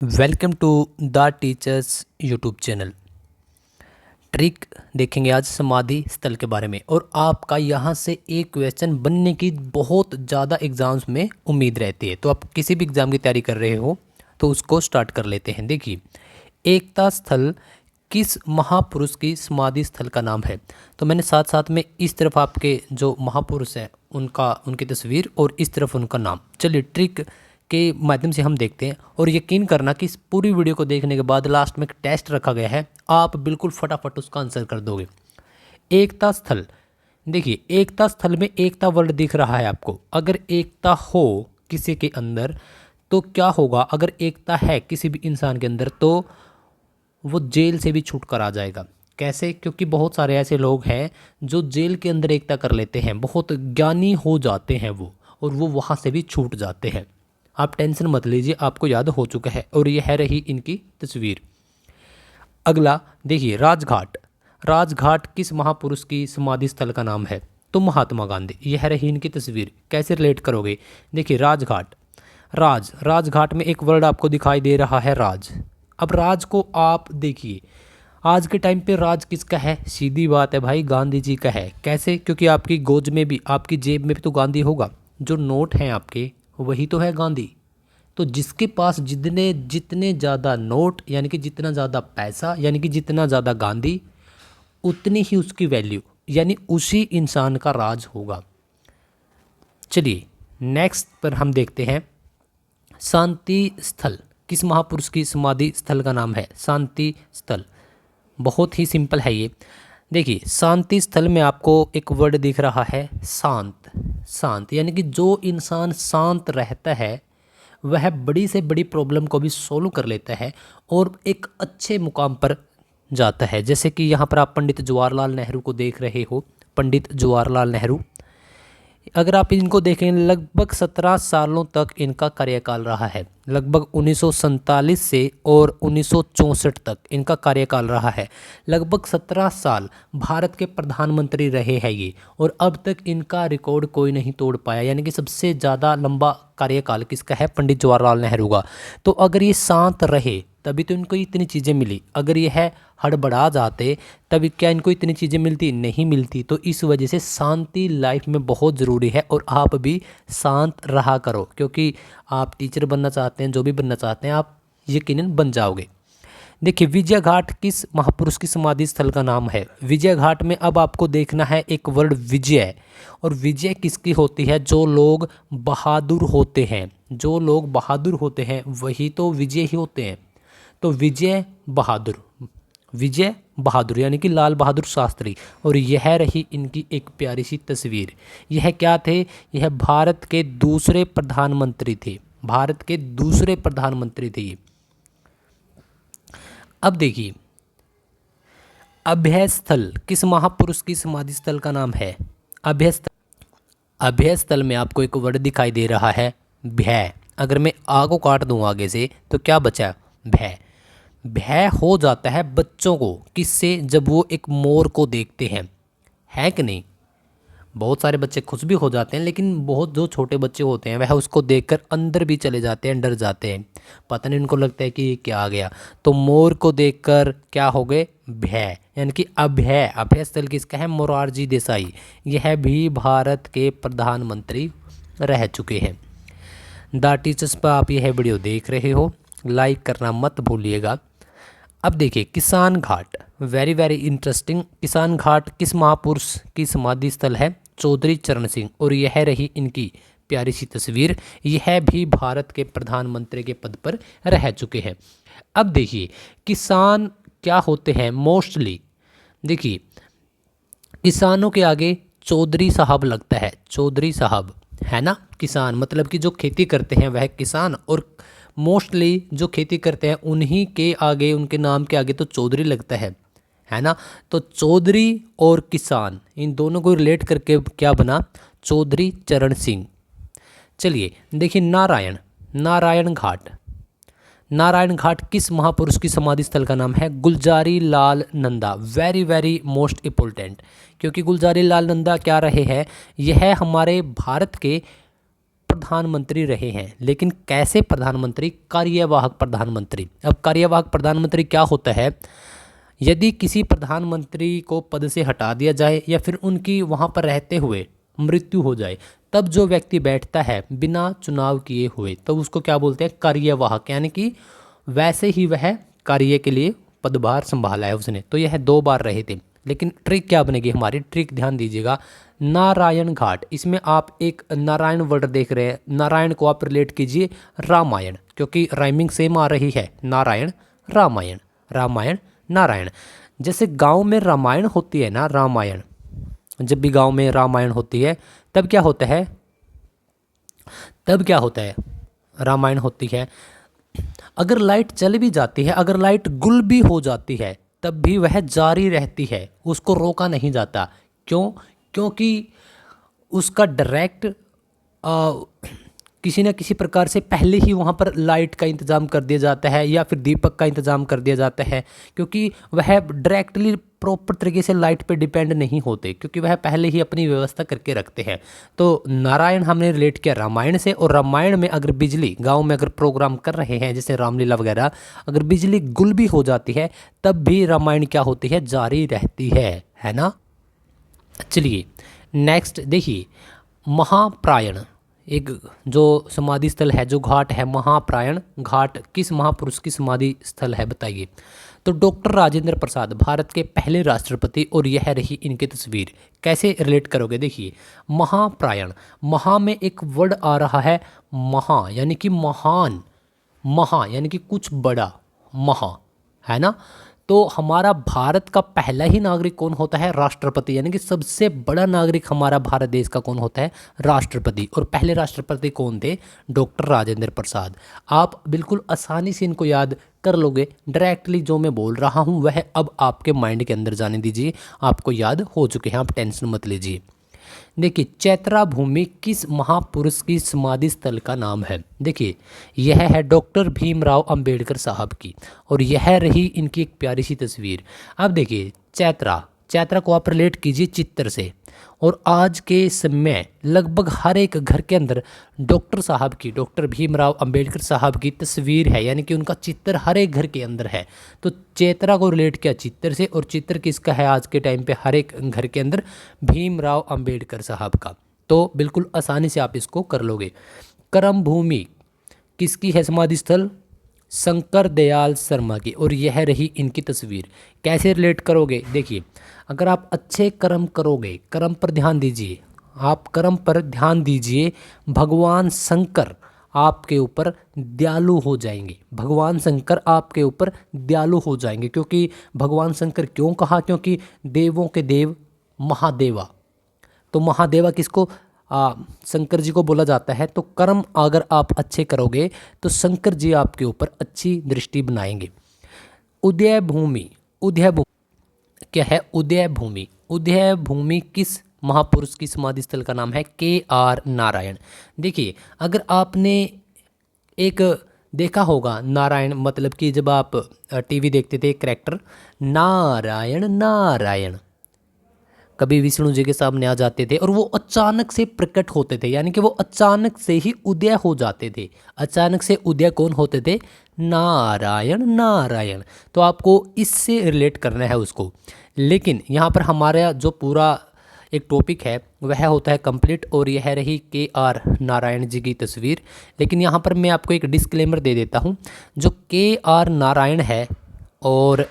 Welcome to the teachers YouTube channel. Trick देखेंगे आज समाधि स्थल के बारे में। और आपका यहाँ से एक क्वेश्चन बनने की बहुत ज़्यादा एग्ज़ाम्स में उम्मीद रहती है, तो आप किसी भी एग्ज़ाम की तैयारी कर रहे हो तो उसको स्टार्ट कर लेते हैं। देखिए, एकता स्थल किस महापुरुष की समाधि स्थल का नाम है? तो मैंने साथ साथ में इस तरफ आपके जो महापुरुष हैं उनकी तस्वीर और इस तरफ उनका नाम, चलिए ट्रिक के माध्यम से हम देखते हैं। और यकीन करना कि इस पूरी वीडियो को देखने के बाद लास्ट में एक टेस्ट रखा गया है, आप बिल्कुल फटाफट उसका आंसर कर दोगे। एकता स्थल, देखिए एकता स्थल में एकता वर्ड दिख रहा है आपको। अगर एकता हो किसी के अंदर तो क्या होगा? अगर एकता है किसी भी इंसान के अंदर तो वो जेल से भी छूट कर आ जाएगा। कैसे? क्योंकि बहुत सारे ऐसे लोग हैं जो जेल के अंदर एकता कर लेते हैं, बहुत ज्ञानी हो जाते हैं वो, और वो वहाँ से भी छूट जाते हैं। आप टेंशन मत लीजिए, आपको याद हो चुका है। और ये है रही इनकी तस्वीर। अगला देखिए, राजघाट। राजघाट किस महापुरुष की समाधि स्थल का नाम है? तो महात्मा गांधी। यह है रही इनकी तस्वीर। कैसे रिलेट करोगे? देखिए, राजघाट, राजघाट में एक वर्ड आपको दिखाई दे रहा है, राज। अब राज को आप देखिए, आज के टाइम पे राज किसका है? सीधी बात है भाई, गांधी जी का है। कैसे? क्योंकि आपकी गोद में भी, आपकी जेब में भी तो गांधी होगा। जो नोट हैं आपके, वही तो है गांधी। तो जिसके पास जितने जितने ज़्यादा नोट, यानी कि जितना ज़्यादा पैसा, यानी कि जितना ज़्यादा गांधी, उतनी ही उसकी वैल्यू, यानी उसी इंसान का राज होगा। चलिए नेक्स्ट पर हम देखते हैं, शांति स्थल किस महापुरुष की समाधि स्थल का नाम है? शांति स्थल बहुत ही सिंपल है ये। देखिए, शांति स्थल में आपको एक वर्ड दिख रहा है, शांत। शांत यानी कि जो इंसान शांत रहता है वह बड़ी से बड़ी प्रॉब्लम को भी सोल्व कर लेता है और एक अच्छे मुकाम पर जाता है। जैसे कि यहाँ पर आप पंडित जवाहरलाल नेहरू को देख रहे हो। पंडित जवाहरलाल नेहरू, अगर आप इनको देखें, लगभग 17 सालों तक इनका कार्यकाल रहा है। लगभग 1947 से और 1964 तक इनका कार्यकाल रहा है। लगभग 17 साल भारत के प्रधानमंत्री रहे हैं ये, और अब तक इनका रिकॉर्ड कोई नहीं तोड़ पाया। यानी कि सबसे ज़्यादा लंबा कार्यकाल किसका है? पंडित जवाहरलाल नेहरू का। तो अगर ये शांत रहे तभी तो इनको इतनी चीज़ें मिली। अगर ये है हड़बड़ा जाते तभी क्या इनको इतनी चीज़ें मिलती? नहीं मिलती। तो इस वजह से शांति लाइफ में बहुत ज़रूरी है, और आप भी शांत रहा करो, क्योंकि आप टीचर बनना चाहते हैं, जो भी बनना चाहते हैं आप यकीनन बन जाओगे। देखिए, विजय घाट किस महापुरुष की समाधि स्थल का नाम है? विजय घाट में अब आपको देखना है एक वर्ड, विजय। और विजय किसकी होती है? जो लोग बहादुर होते हैं, जो लोग बहादुर होते हैं वही तो विजय ही होते हैं। तो विजय बहादुर, विजय बहादुर यानी कि लाल बहादुर शास्त्री। और यह रही इनकी एक प्यारी सी तस्वीर। यह क्या थे? यह भारत के दूसरे प्रधानमंत्री थे। भारत के दूसरे प्रधानमंत्री थे ये। अब देखिए, अभय स्थल किस महापुरुष की समाधि स्थल का नाम है? अभय स्थल, अभय स्थल में आपको एक वर्ड दिखाई दे रहा है, भय। अगर मैं आ को काट दूं आगे से तो क्या बचा? भय। भय हो जाता है बच्चों को, किससे? जब वो एक मोर को देखते हैं, है कि नहीं? बहुत सारे बच्चे खुश भी हो जाते हैं, लेकिन बहुत जो छोटे बच्चे होते हैं वह उसको देखकर अंदर भी चले जाते हैं, डर जाते हैं। पता नहीं उनको लगता है कि ये क्या आ गया। तो मोर को देखकर क्या हो गए? भय, यानी कि अभय। अभय स्थल किसका है? मोरारजी देसाई। यह भी भारत के प्रधानमंत्री रह चुके हैं। द टीचर्स पर आप यह वीडियो देख रहे हो, लाइक करना मत भूलिएगा। अब देखिए, किसान घाट, वेरी वेरी इंटरेस्टिंग। किसान घाट किस महापुरुष की समाधि स्थल है? चौधरी चरण सिंह। और यह रही इनकी प्यारी सी तस्वीर। यह भी भारत के प्रधानमंत्री के पद पर रह चुके हैं। अब देखिए, किसान क्या होते हैं मोस्टली? देखिए, किसानों के आगे चौधरी साहब लगता है। चौधरी साहब है ना, किसान मतलब कि जो खेती करते हैं वह किसान, और मोस्टली जो खेती करते हैं उन्हीं के आगे, उनके नाम के आगे तो चौधरी लगता है ना। तो चौधरी और किसान, इन दोनों को रिलेट करके क्या बना? चौधरी चरण सिंह। चलिए देखिए, नारायण, नारायण घाट। नारायण घाट किस महापुरुष की समाधि स्थल का नाम है? Gulzari Lal Nanda. Very very most important, क्योंकि गुलजारी लाल नंदा क्या रहे हैं? यह हमारे भारत के प्रधानमंत्री रहे हैं, लेकिन कैसे प्रधानमंत्री? कार्यवाहक प्रधानमंत्री। अब कार्यवाहक प्रधानमंत्री क्या होता है? यदि किसी प्रधानमंत्री को पद से हटा दिया जाए या फिर उनकी वहाँ पर रहते हुए मृत्यु हो जाए, तब जो व्यक्ति बैठता है बिना चुनाव किए हुए, तो उसको क्या बोलते हैं? कार्यवाहक। यानी कि वैसे ही वह कार्य के लिए पदभार संभाला है उसने। तो यह 2 बार रहे थे। लेकिन ट्रिक क्या बनेगी हमारी? ट्रिक ध्यान दीजिएगा, नारायण घाट। इसमें आप एक नारायण वर्ड देख रहे हैं, नारायण को आप रिलेट कीजिए रामायण, क्योंकि राइमिंग सेम आ रही है, नारायण रामायण, रामायण नारायण। जैसे गांव में रामायण होती है ना, रामायण, जब भी गांव में रामायण होती है तब क्या होता है? तब क्या होता है? रामायण होती है, अगर लाइट चल भी जाती है, अगर लाइट गुल भी हो जाती है, तब भी वह जारी रहती है, उसको रोका नहीं जाता। क्यों? क्योंकि उसका डायरेक्ट किसी न किसी प्रकार से पहले ही वहाँ पर लाइट का इंतज़ाम कर दिया जाता है या फिर दीपक का इंतज़ाम कर दिया जाता है, क्योंकि वह डायरेक्टली प्रॉपर तरीके से लाइट पे डिपेंड नहीं होते, क्योंकि वह पहले ही अपनी व्यवस्था करके रखते हैं। तो नारायण हमने रिलेट किया रामायण से, और रामायण में अगर बिजली, गांव में अगर प्रोग्राम कर रहे हैं जैसे रामलीला वगैरह, अगर बिजली गुल भी हो जाती है तब भी रामायण क्या होती है? जारी रहती है ना। चलिए नेक्स्ट देखिए, महाप्रायण, एक जो समाधि स्थल है, जो घाट है, महाप्रायण घाट किस महापुरुष की समाधि स्थल है बताइए? तो डॉक्टर राजेंद्र प्रसाद, भारत के पहले राष्ट्रपति, और यह रही इनकी तस्वीर। कैसे रिलेट करोगे? देखिए, महाप्रायण, महा में एक वर्ड आ रहा है महा, यानी कि महान, महा यानी कि कुछ बड़ा, महा, है ना। तो हमारा भारत का पहला ही नागरिक कौन होता है? राष्ट्रपति, यानी कि सबसे बड़ा नागरिक हमारा भारत देश का कौन होता है? राष्ट्रपति। और पहले राष्ट्रपति कौन थे? डॉक्टर राजेंद्र प्रसाद। आप बिल्कुल आसानी से इनको याद कर लोगे। डायरेक्टली जो मैं बोल रहा हूँ वह अब आपके माइंड के अंदर जाने दीजिए, आपको याद हो चुके हैं, आप टेंशन मत लीजिए। देखिए, चैत्रा भूमि किस महापुरुष की समाधि स्थल का नाम है? देखिए, यह है डॉक्टर भीमराव अंबेडकर साहब की, और यह रही इनकी एक प्यारी सी तस्वीर। अब देखिए, चैत्रा, चैत्रा को आप रिलेट कीजिए चित्र से, और आज के समय लगभग हर एक घर के अंदर डॉक्टर साहब की, डॉक्टर भीमराव अंबेडकर साहब की तस्वीर है, यानी कि उनका चित्र हर एक घर के अंदर है। तो चैत्रा को रिलेट किया चित्र से, और चित्र किसका है आज के टाइम पे हर एक घर के अंदर? भीमराव अंबेडकर साहब का। तो बिल्कुल आसानी से आप इसको कर लोगे। करम भूमि किसकी है समाधि स्थल? शंकर दयाल शर्मा की, और यह रही इनकी तस्वीर। कैसे रिलेट करोगे? देखिए, अगर आप अच्छे कर्म करोगे, कर्म पर ध्यान दीजिए, आप कर्म पर ध्यान दीजिए, भगवान शंकर आपके ऊपर दयालु हो जाएंगे, भगवान शंकर आपके ऊपर दयालु हो जाएंगे। क्योंकि भगवान शंकर क्यों कहा? क्योंकि देवों के देव महादेवा, तो महादेवा किसको? शंकर जी को बोला जाता है। तो कर्म अगर आप अच्छे करोगे तो शंकर जी आपके ऊपर अच्छी दृष्टि बनाएंगे। उदय भूमि, उदय भूमि क्या है? उदय भूमि, उदय भूमि किस महापुरुष की समाधि स्थल का नाम है? KR नारायण। देखिए, अगर आपने एक देखा होगा नारायण, मतलब कि जब आप टीवी देखते थे, कैरेक्टर नारायण नारायण कभी विष्णु जी के सामने आ जाते थे, और वो अचानक से प्रकट होते थे, यानी कि वो अचानक से ही उदय हो जाते थे। अचानक से उदय कौन होते थे? नारायण नारायण। तो आपको इससे रिलेट करना है उसको। लेकिन यहाँ पर हमारा जो पूरा एक टॉपिक है वह होता है कंप्लीट, और यह रही KR नारायण जी की तस्वीर। लेकिन यहाँ पर मैं आपको एक डिस्क्लेमर दे देता हूँ, जो KR नारायण है और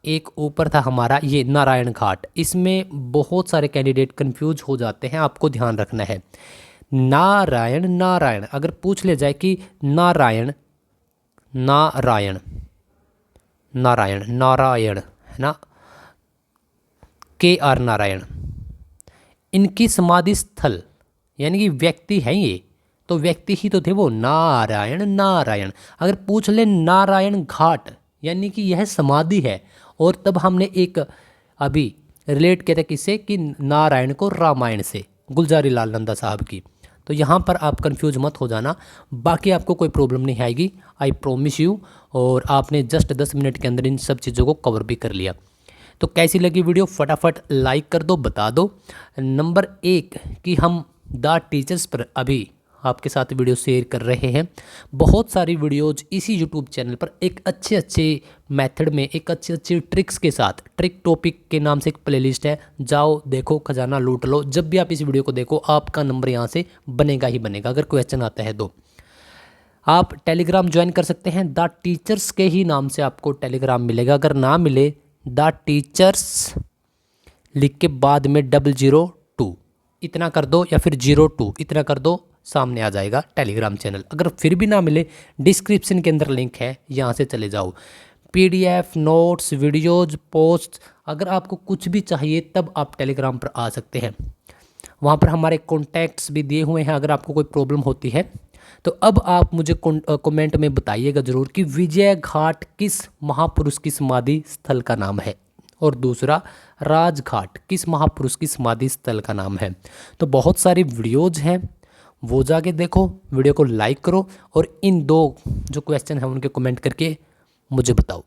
एक ऊपर था हमारा ये नारायण घाट, इसमें बहुत सारे कैंडिडेट कंफ्यूज हो जाते हैं, आपको ध्यान रखना है। नारायण नारायण अगर पूछ ले जाए कि नारायण नारायण नारायण नारायण है ना, KR नारायण, इनकी समाधि स्थल यानी कि व्यक्ति हैं ये, तो व्यक्ति ही तो थे वो, नारायण नारायण। अगर पूछ ले नारायण घाट यानी कि यह समाधि है, और तब हमने एक अभी रिलेट किया था किससे? कि नारायण को रामायण से, गुलजारी लाल नंदा साहब की। तो यहाँ पर आप कंफ्यूज मत हो जाना, बाकी आपको कोई प्रॉब्लम नहीं आएगी, आई प्रॉमिस यू। और आपने जस्ट 10 मिनट के अंदर इन सब चीज़ों को कवर भी कर लिया। तो कैसी लगी वीडियो फटाफट लाइक कर दो, बता दो। नंबर 1 कि हम द टीचर्स पर अभी आपके साथ वीडियो शेयर कर रहे हैं। बहुत सारी वीडियोज इसी यूट्यूब चैनल पर एक अच्छे मेथड में, एक अच्छी ट्रिक्स के साथ, ट्रिक टॉपिक के नाम से एक प्लेलिस्ट है, जाओ देखो, खजाना लूट लो। जब भी आप इस वीडियो को देखो आपका नंबर यहाँ से बनेगा ही बनेगा। अगर क्वेश्चन आता है तो आप टेलीग्राम ज्वाइन कर सकते हैं। द टीचर्स के ही नाम से आपको टेलीग्राम मिलेगा। अगर ना मिले, द टीचर्स लिख के बाद में 002 इतना कर दो, या फिर 02 इतना कर दो, सामने आ जाएगा टेलीग्राम चैनल। अगर फिर भी ना मिले, डिस्क्रिप्शन के अंदर लिंक है, यहाँ से चले जाओ। PDF, नोट्स, वीडियोज, पोस्ट, अगर आपको कुछ भी चाहिए तब आप टेलीग्राम पर आ सकते हैं। वहाँ पर हमारे कॉन्टैक्ट्स भी दिए हुए हैं। अगर आपको कोई प्रॉब्लम होती है तो अब आप मुझे कमेंट में बताइएगा ज़रूर कि विजय घाट किस महापुरुष की समाधि स्थल का नाम है, और दूसरा राजघाट किस महापुरुष की समाधि स्थल का नाम है। तो बहुत सारी वीडियोज़ हैं, वो जाके देखो, वीडियो को लाइक करो और इन 2 जो क्वेश्चन हैं उनके कमेंट करके मुझे बताओ।